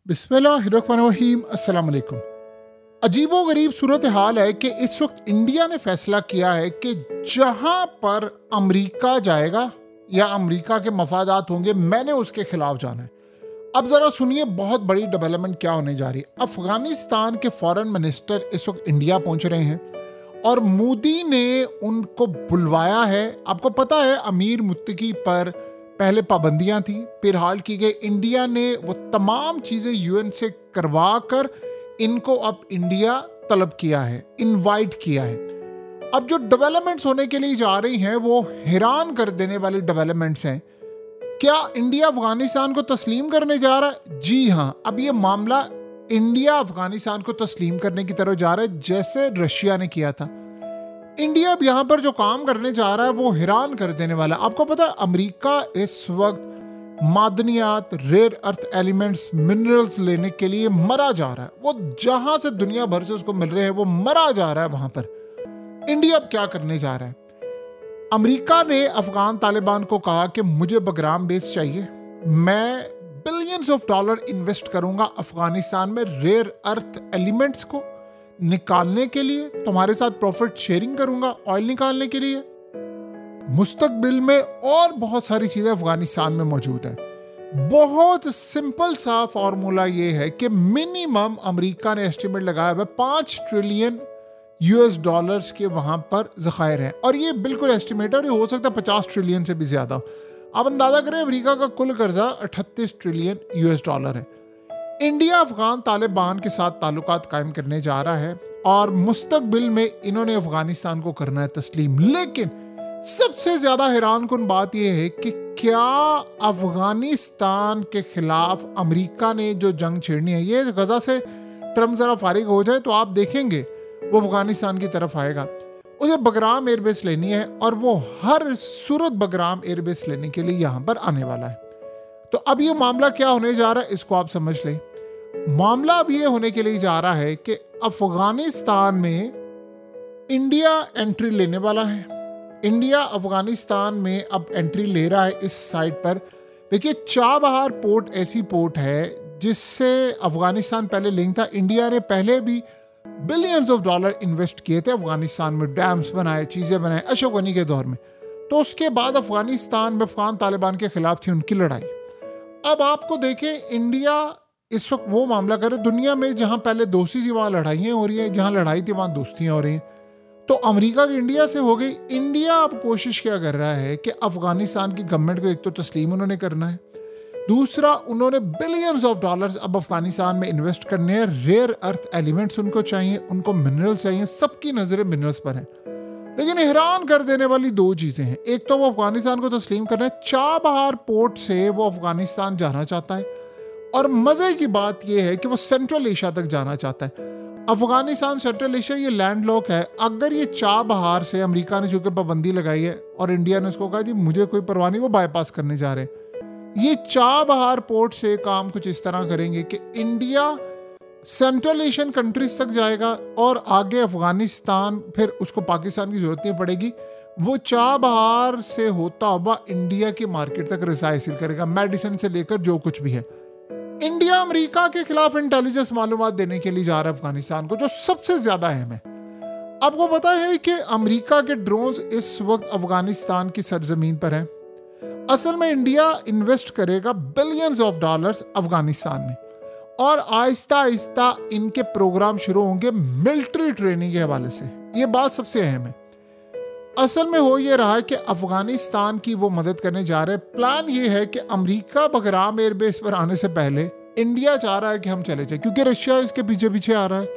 बिस्मिल्लाहिर्रहमानिर्रहीम। अस्सलाम वालेकुम। अजीबो गरीब सूरत हाल है कि इस वक्त इंडिया ने फैसला किया है कि जहां पर अमेरिका जाएगा या अमेरिका के मफादात होंगे, मैंने उसके खिलाफ जाना है। अब जरा सुनिए, बहुत बड़ी डेवलपमेंट क्या होने जा रही है। अफगानिस्तान के फॉरेन मिनिस्टर इस वक्त इंडिया पहुंच रहे हैं और मोदी ने उनको बुलवाया है। आपको पता है, अमीर मुत्तकी पर पहले पाबंदियां थी, फिर हाल की गई। इंडिया ने वो तमाम चीज़ें यूएन से करवा कर इनको अब इंडिया तलब किया है, इनवाइट किया है। अब जो डेवलपमेंट्स होने के लिए जा रही हैं वो हैरान कर देने वाली डेवलपमेंट्स हैं। क्या इंडिया अफगानिस्तान को तस्लीम करने जा रहा है? जी हाँ, अब ये मामला इंडिया अफगानिस्तान को तस्लीम करने की तरफ जा रहा है, जैसे रशिया ने किया था। इंडिया अब यहाँ पर जो काम करने जा रहा है वो हैरान कर देने वाला है। आपको पता है, अमेरिका इस वक्त मादनियात, रेयर अर्थ एलिमेंट्स, मिनरल्स लेने के लिए मरा जा रहा है। वो जहां से दुनिया भर से उसको मिल रहे हैं वो मरा जा रहा है वहां पर। इंडिया अब क्या करने जा रहा है? अमेरिका ने अफगान तालिबान को कहा कि मुझे बगराम बेस चाहिए, मैं बिलियंस ऑफ डॉलर इन्वेस्ट करूंगा अफगानिस्तान में रेयर अर्थ एलिमेंट्स को निकालने के लिए, तुम्हारे साथ प्रॉफिट शेयरिंग करूंगा ऑयल निकालने के लिए। मुस्तकबिल में और बहुत सारी चीजें अफगानिस्तान में मौजूद है। बहुत सिंपल सा फॉर्मूला ये है कि मिनिमम अमेरिका ने एस्टिमेट लगाया हुआ 5 ट्रिलियन यूएस डॉलर्स के वहां पर ज़खायर हैं, और ये बिल्कुल एस्टिमेट है, और ये हो सकता है 50 ट्रिलियन से भी ज्यादा। आप अंदाजा करें, अमेरिका का कुल कर्जा 38 ट्रिलियन यूएस डॉलर है। इंडिया अफगान तालिबान के साथ ताल्लुकात कायम करने जा रहा है और मुस्तकबिल में इन्होंने अफगानिस्तान को करना है तस्लीम। लेकिन सबसे ज्यादा हैरानकुन बात यह है कि क्या अफगानिस्तान के खिलाफ अमेरिका ने जो जंग छेड़नी है, ये गजा से ट्रम्प जरा फारिग हो जाए तो आप देखेंगे वो अफगानिस्तान की तरफ आएगा। उसे बगराम एयरबेस लेनी है और वो हर सूरत बगराम एयरबेस लेने के लिए यहाँ पर आने वाला है। तो अब ये मामला क्या होने जा रहा है, इसको आप समझ लें। मामला अब ये होने के लिए जा रहा है कि अफगानिस्तान में इंडिया एंट्री लेने वाला है। इंडिया अफगानिस्तान में अब एंट्री ले रहा है इस साइड पर। देखिए, चाबहार पोर्ट ऐसी पोर्ट है जिससे अफगानिस्तान पहले लिंक था। इंडिया ने पहले भी बिलियंस ऑफ डॉलर इन्वेस्ट किए थे अफगानिस्तान में, डैम्स बनाए, चीज़ें बनाए अशरफ गनी के दौर में। तो उसके बाद अफगानिस्तान में अफगान तालिबान के खिलाफ थी उनकी लड़ाई। अब आपको देखें, इंडिया इस वक्त वो मामला करे दुनिया में जहां पहले दोस्ती थी वहां लड़ाइयाँ हो रही है, जहां लड़ाई थी वहां दोस्तियां हो रही हैं। तो अमेरिका की इंडिया से हो गई। इंडिया अब कोशिश क्या कर रहा है कि अफगानिस्तान की गवर्नमेंट को एक तो तस्लीम उन्होंने करना है, दूसरा उन्होंने बिलियंस ऑफ डॉलर्स अब अफगानिस्तान में इन्वेस्ट करने हैं। रेयर अर्थ एलिमेंट्स उनको चाहिए, उनको मिनरल्स चाहिए, सबकी नजरें मिनरल्स पर हैं। लेकिन हैरान कर देने वाली दो चीजें हैं। एक तो वो अफगानिस्तान को तस्लीम कर रहे हैं, चाबहार पोर्ट से वो अफगानिस्तान जाना चाहता है, और मजे की बात यह है कि वो सेंट्रल एशिया तक जाना चाहता है। अफगानिस्तान सेंट्रल एशिया ये लैंडलॉक है। अगर ये चाबहार से अमेरिका ने चूंकि पाबंदी लगाई है और इंडिया ने उसको कहा जी मुझे कोई परवाह नहीं, वो बाईपास करने जा रहे हैं। ये चाबहार पोर्ट से काम कुछ इस तरह करेंगे कि इंडिया सेंट्रल एशियन कंट्रीज तक जाएगा और आगे अफगानिस्तान, फिर उसको पाकिस्तान की जरूरत नहीं पड़ेगी। वो चाबहार से होता हुआ इंडिया की मार्केट तक रसाई हासिल करेगा, मेडिसिन से लेकर जो कुछ भी है। इंडिया अमेरिका के खिलाफ इंटेलिजेंस मालूमात देने के लिए जा रहा है अफगानिस्तान को, जो सबसे ज्यादा अहम है। आपको पता है कि अमेरिका के ड्रोन्स इस वक्त अफगानिस्तान की सरजमीन पर हैं। असल में इंडिया इन्वेस्ट करेगा बिलियंस ऑफ डॉलर्स अफगानिस्तान में, और आहिस्ता आहिस्ता इनके प्रोग्राम शुरू होंगे मिलिट्री ट्रेनिंग के हवाले से। ये बात सबसे अहम है। असल में हो ये रहा है कि अफगानिस्तान की वो मदद करने जा रहे हैं। प्लान ये है कि अमेरिका बगराम एयरबेस पर आने से पहले इंडिया चाह रहा है कि हम चले जाए, क्योंकि रशिया इसके पीछे पीछे आ रहा है।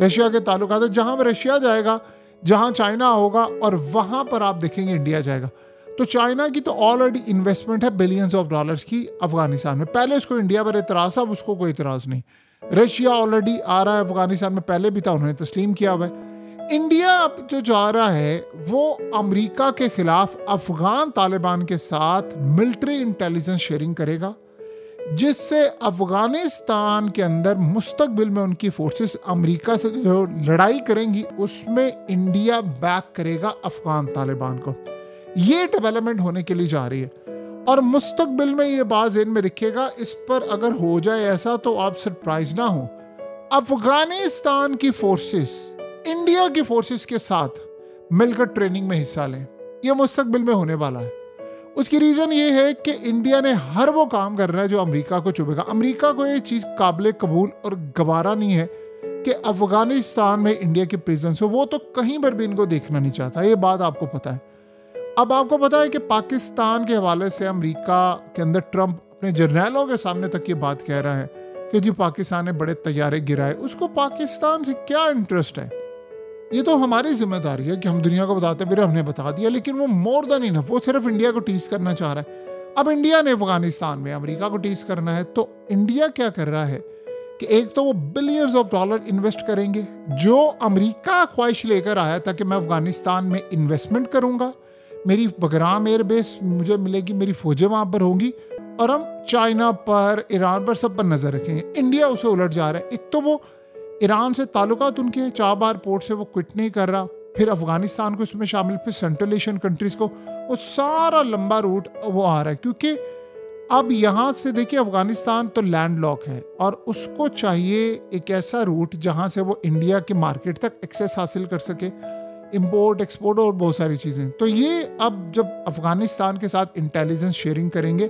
रशिया के ताल्लुकात, जहां रशिया जाएगा, जहां चाइना होगा, और वहां पर आप देखेंगे इंडिया जाएगा। तो चाइना की तो ऑलरेडी इन्वेस्टमेंट है बिलियंस ऑफ डॉलर्स की अफगानिस्तान में। पहले उसको इंडिया पर एतराज था, अब उसको कोई एतराज नहीं। रशिया ऑलरेडी आ रहा है अफगानिस्तान में, पहले भी था, उन्होंने तस्लीम किया हुआ है। इंडिया अब जो जा रहा है वो अमेरिका के खिलाफ अफगान तालिबान के साथ मिलिट्री इंटेलिजेंस शेयरिंग करेगा, जिससे अफगानिस्तान के अंदर मुस्तकबिल में उनकी फोर्सेस अमेरिका से जो लड़ाई करेंगी उसमें इंडिया बैक करेगा अफगान तालिबान को। ये डेवलपमेंट होने के लिए जा रही है। और मुस्तकबिल में ये बात ज़हन में रखिएगा, इस पर अगर हो जाए ऐसा तो आप सरप्राइज ना हो, अफगानिस्तान की फोर्सेस इंडिया की फोर्सेस के साथ मिलकर ट्रेनिंग में हिस्सा लें। यह मुस्तकबिल में होने वाला है। उसकी रीज़न ये है कि इंडिया ने हर वो काम करना है जो अमेरिका को चुभेगा। अमेरिका को ये चीज़ काबिल कबूल और गवारा नहीं है कि अफगानिस्तान में इंडिया की प्रेजेंस हो। वो तो कहीं पर भी इनको देखना नहीं चाहता, ये बात आपको पता है। अब आपको पता है कि पाकिस्तान के हवाले से अमेरिका के अंदर ट्रंप अपने जर्नैलों के सामने तक ये बात कह रहा है कि जी पाकिस्तान ने बड़े तैयारे गिराए। उसको पाकिस्तान से क्या इंटरेस्ट है? ये तो हमारी जिम्मेदारी है कि हम दुनिया को बताते फिर हमने बता दिया, लेकिन वो मोर देन इनफ, वो सिर्फ इंडिया को टीज करना चाह रहा है। अब इंडिया ने अफगानिस्तान में अमेरिका को टीज करना है, तो इंडिया क्या कर रहा है कि एक तो वो बिलियंस ऑफ डॉलर इन्वेस्ट करेंगे, जो अमेरिका ख्वाहिश लेकर आया था कि मैं अफगानिस्तान में इन्वेस्टमेंट करूंगा, मेरी बगराम एयरबेस मुझे मिलेगी, मेरी फौजें वहां पर होंगी और हम चाइना पर, ईरान पर, सब पर नजर रखेंगे। इंडिया उसे उलट जा रहा है। एक तो वो ईरान से ताल्लुकात उनके हैं, चाबार पोर्ट से वो क्विट नहीं कर रहा, फिर अफगानिस्तान को इसमें शामिल, फिर सेंट्रल एशियन कंट्रीज को, वो सारा लंबा रूट वो आ रहा है। क्योंकि अब यहाँ से देखिए अफगानिस्तान तो लैंड लॉक है और उसको चाहिए एक ऐसा रूट जहाँ से वो इंडिया के मार्केट तक एक्सेस हासिल कर सके, इंपोर्ट एक्सपोर्ट और बहुत सारी चीज़ें। तो ये अब जब अफगानिस्तान के साथ इंटेलिजेंस शेयरिंग करेंगे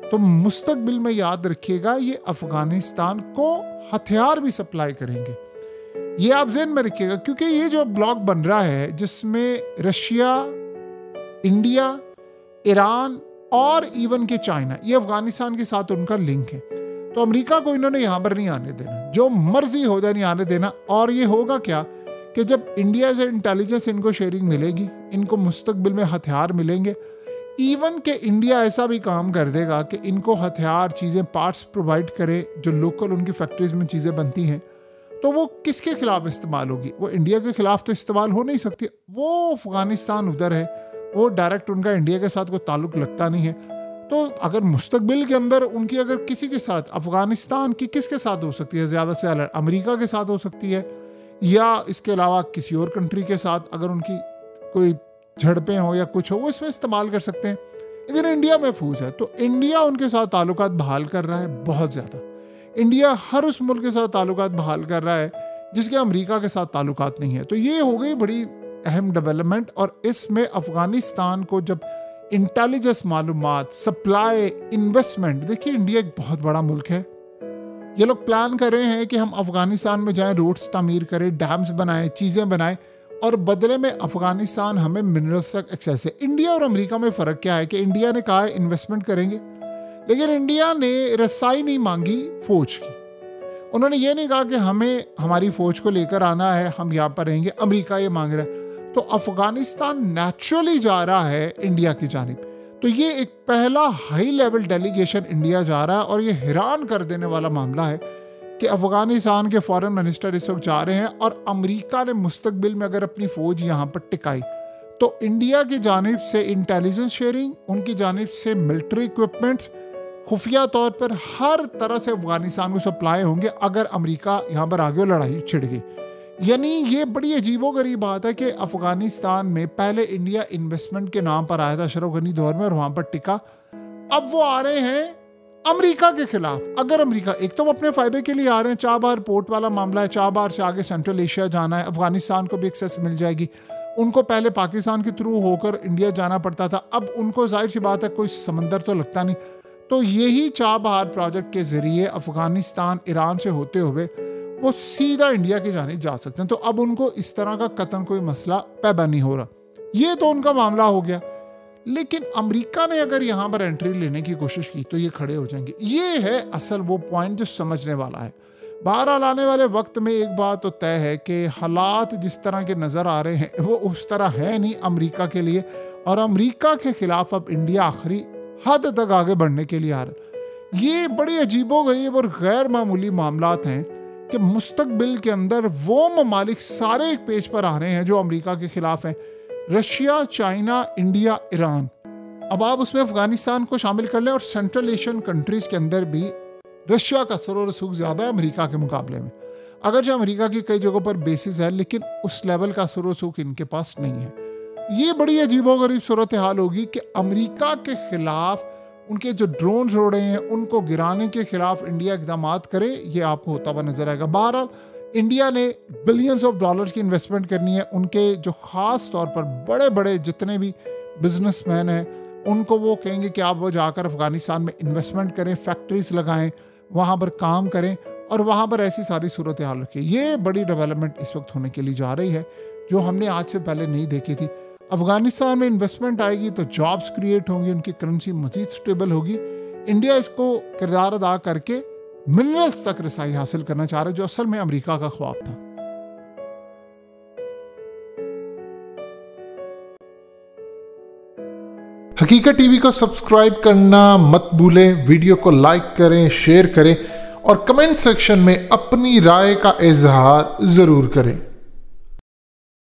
तो मुस्तकबिल में याद रखिएगा ये अफगानिस्तान को हथियार भी सप्लाई करेंगे। ये आप ज़हन में रखिएगा, क्योंकि ये जो ब्लॉक बन रहा है जिसमें रशिया, इंडिया, ईरान और इवन के चाइना, ये अफगानिस्तान के साथ उनका लिंक है। तो अमेरिका को इन्होंने यहाँ पर नहीं आने देना, जो मर्जी हो जाए नहीं आने देना। और ये होगा क्या कि जब इंडिया से इंटेलिजेंस इनको शेयरिंग मिलेगी, इनको मुस्तकबिल में हथियार मिलेंगे, इवन के इंडिया ऐसा भी काम कर देगा कि इनको हथियार, चीज़ें, पार्ट्स प्रोवाइड करे जो लोकल उनकी फैक्ट्रीज में चीज़ें बनती हैं, तो वो किसके खिलाफ इस्तेमाल होगी? वो इंडिया के खिलाफ तो इस्तेमाल हो नहीं सकती। वो अफगानिस्तान उधर है, वो डायरेक्ट उनका इंडिया के साथ कोई ताल्लुक लगता नहीं है। तो अगर मुस्तकबिल के अंदर उनकी अगर किसी के साथ, अफगानिस्तान की किसके साथ हो सकती है ज़्यादा से ज़्यादा? अमेरिका के साथ हो सकती है, या इसके अलावा किसी और कंट्री के साथ अगर उनकी कोई झड़पें हो या कुछ हो, वो इसमें इस्तेमाल कर सकते हैं। लेकिन इंडिया महफूज है, तो इंडिया उनके साथ ताल्लुकात बहाल कर रहा है बहुत ज़्यादा। इंडिया हर उस मुल्क के साथ ताल्लुकात बहाल कर रहा है जिसके अमेरिका के साथ ताल्लुकात नहीं है। तो ये हो गई बड़ी अहम डेवलपमेंट। और इसमें अफगानिस्तान को जब इंटेलिजेंस मालूमात, सप्लाई, इन्वेस्टमेंट, देखिए इंडिया एक बहुत बड़ा मुल्क है। ये लोग प्लान कर रहे हैं कि हम अफगानिस्तान में जाएं, रोड्स तामीर करें, डैम्स बनाएं, चीज़ें बनाएं, और बदले में अफगानिस्तान हमें मिनरल्स तक एक्सेस है। इंडिया और अमेरिका में फ़र्क क्या है कि इंडिया ने कहा है इन्वेस्टमेंट करेंगे, लेकिन इंडिया ने रसाई नहीं मांगी फौज की। उन्होंने ये नहीं कहा कि हमें हमारी फौज को लेकर आना है, हम यहाँ पर रहेंगे। अमेरिका ये मांग रहा है, तो अफगानिस्तान नेचुरली जा रहा है इंडिया की जानिब। तो ये एक पहला हाई लेवल डेलीगेशन इंडिया जा रहा है, और ये हैरान कर देने वाला मामला है कि अफगानिस्तान के फॉरेन मिनिस्टर इस वक्त जा रहे हैं। और अमेरिका ने मुस्तकबिल में अगर अपनी फौज यहाँ पर टिकाई तो इंडिया की जानिब से इंटेलिजेंस शेयरिंग, उनकी जानिब से मिलिट्री इक्विपमेंट्स, खुफिया तौर पर हर तरह से अफगानिस्तान को सप्लाई होंगे अगर अमेरिका यहाँ पर आगे लड़ाई छिड़ गई। यानी ये बड़ी अजीबोगरीब बात है कि अफगानिस्तान में पहले इंडिया इन्वेस्टमेंट के नाम पर आया था अशरफ गनी दौर में और वहाँ पर टिका, अब वो आ रहे हैं अमेरिका के खिलाफ। अगर अमेरिका, एक तो वो अपने फायदे के लिए आ रहे हैं, चाबार पोर्ट वाला मामला है, चाबार से आगे सेंट्रल एशिया जाना है, अफगानिस्तान को भी एक्सेस मिल जाएगी। उनको पहले पाकिस्तान के थ्रू होकर इंडिया जाना पड़ता था, अब उनको जाहिर सी बात है कोई समंदर तो लगता नहीं। तो यही चाबहार प्रोजेक्ट के जरिए अफगानिस्तान, ईरान से होते हुए वो सीधा इंडिया की जानिब जा सकते हैं। तो अब उनको इस तरह का कतन कोई मसला पैदा नहीं हो रहा। ये तो उनका मामला हो गया। लेकिन अमेरिका ने अगर यहाँ पर एंट्री लेने की कोशिश की तो ये खड़े हो जाएंगे। ये है असल वो पॉइंट जो समझने वाला है। बहरहाल आने वाले वक्त में एक बात तो तय है कि हालात जिस तरह के नज़र आ रहे हैं वो उस तरह है नहीं अमेरिका के लिए, और अमेरिका के खिलाफ अब इंडिया आखिरी हद तक आगे बढ़ने के लिए आ रहा है। ये बड़ी अजीबोगरीब और गैर मामूली मामलात हैं कि मुस्तकबिल के अंदर वो ममालिक सारे एक पेज पर आ रहे हैं जो अमेरिका के खिलाफ हैं। Russia, China, India, Iran. अब आप उसमें अफगानिस्तान को शामिल कर लें, और सेंट्रल एशियन कंट्रीज के अंदर भी रशिया का सरों रसूख ज़्यादा है अमेरिका के मुकाबले में। अगरचे अमेरिका की कई जगहों पर बेसिस है, लेकिन उस लेवल का सरों रसूख इनके पास नहीं है। ये बड़ी अजीबोगरीब सूरत हाल होगी कि अमेरिका के खिलाफ उनके जो ड्रोन्स उड़ रहे हैं उनको गिराने के खिलाफ इंडिया इकदाम करे, ये आपको होता हुआ नजर आएगा। बहरहाल इंडिया ने बिलियंस ऑफ डॉलर्स की इन्वेस्टमेंट करनी है। उनके जो ख़ास तौर पर बड़े बड़े जितने भी बिजनेसमैन हैं उनको वो कहेंगे कि आप वो जाकर अफगानिस्तान में इन्वेस्टमेंट करें, फैक्ट्रीज लगाएं, वहाँ पर काम करें और वहाँ पर ऐसी सारी सूरत हाल रखी। ये बड़ी डेवलपमेंट इस वक्त होने के लिए जा रही है जो हमने आज से पहले नहीं देखी थी। अफगानिस्तान में इन्वेस्टमेंट आएगी तो जॉब्स क्रिएट होंगी, उनकी करेंसी मजीद स्टेबल होगी। इंडिया इसको किरदार अदा करके मिनरल्स तक रसाई हासिल करना चाह रहा है जो असल में अमेरिका का ख्वाब था। हकीकत टीवी को सब्सक्राइब करना मत भूलें, वीडियो को लाइक करें, शेयर करें और कमेंट सेक्शन में अपनी राय का इजहार जरूर करें।